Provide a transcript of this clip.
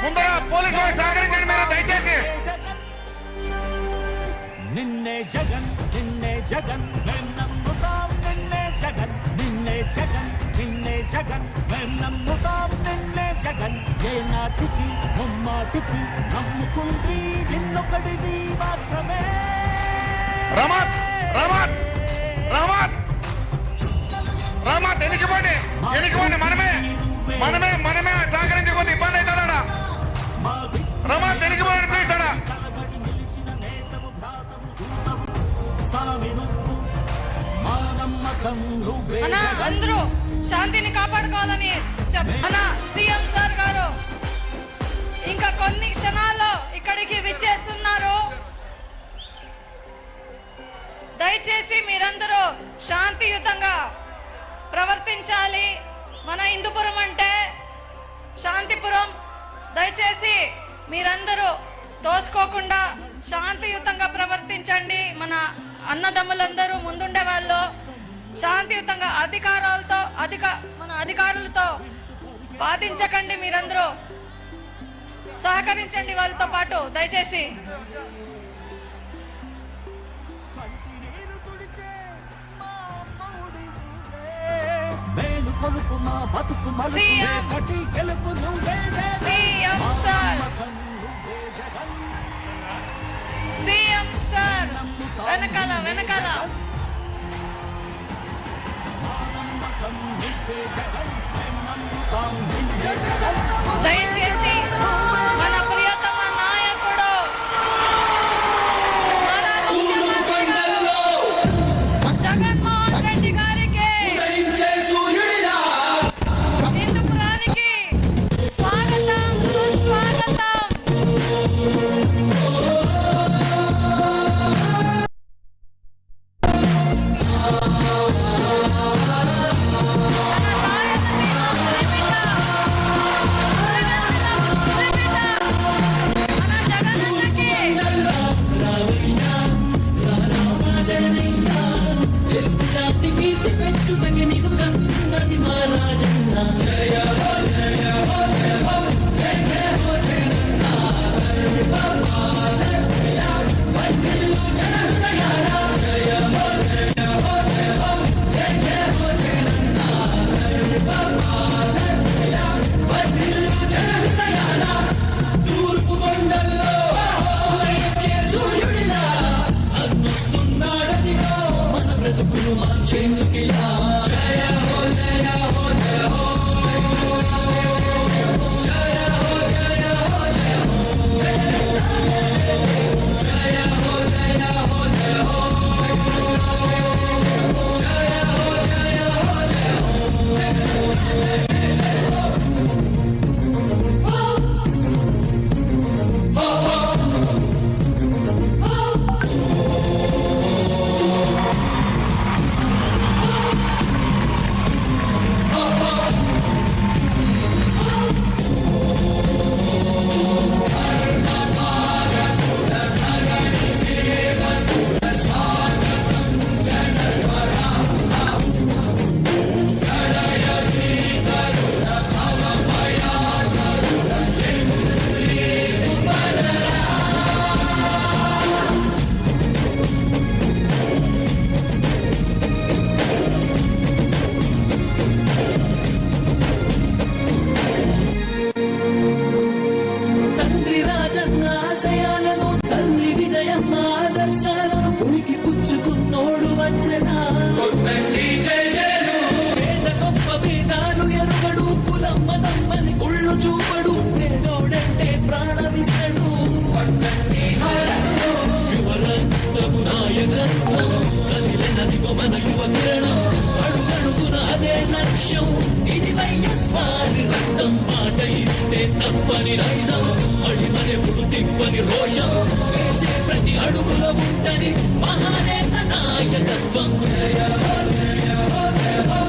ముందర పోలీసు వారికి సహకరించండి మీరు దయచేసి. నిన్నే జగన్ నిన్నే జగన్ నమ్ముతాం నిన్నే జగన్ నిన్నే జగన్ నిన్నే జగన్ నమ్ముతాం నిన్నే జగన్ ఏ నాటికి ముమ్మాటికి నమ్ముకుంది నిన్నొకడిది మాత్రమే. రమత్ రమత్ రమత్ రమత్ ఎనికిపోండి మనమే మనమే మనమే సహకరించకపోతే ఇబ్బంది అవుతుందా. రమత్ ఎనికిపోండి ప్లీజ్ అడా. అందరూ శాంతిని కాపాడుకోవాలని మన సీఎం సార్ గారు ఇంకా కొన్ని క్షణాల్లో ఇక్కడికి విచ్చేస్తున్నారు. దయచేసి మీరందరూ శాంతియుతంగా ప్రవర్తించాలి. మన హిందూపురం అంటే శాంతిపురం. దయచేసి మీరందరూ తోసుకోకుండా శాంతియుతంగా ప్రవర్తించండి. మన అన్నదమ్ములందరూ ముందుండే వాళ్ళు శాంతియుతంగా మన అధికారులతో బాధించకండి. మీరందరూ సహకరించండి వాళ్ళతో పాటు దయచేసి. సీఎం సార్ వెనకాల దయచేసి మన ప్రియతమ నాయకుడు జగన్మోహన్ రెడ్డి గారికి హిందూపురానికి స్వాగతం సుస్వాగతం. తప్పని నైజం అడిమనే పుడుతిప్పని రోషం వేసే ప్రతి అడుగుల ఉంటని మహానేత నాయకత్వం. జయ హో జయ హో జయ హో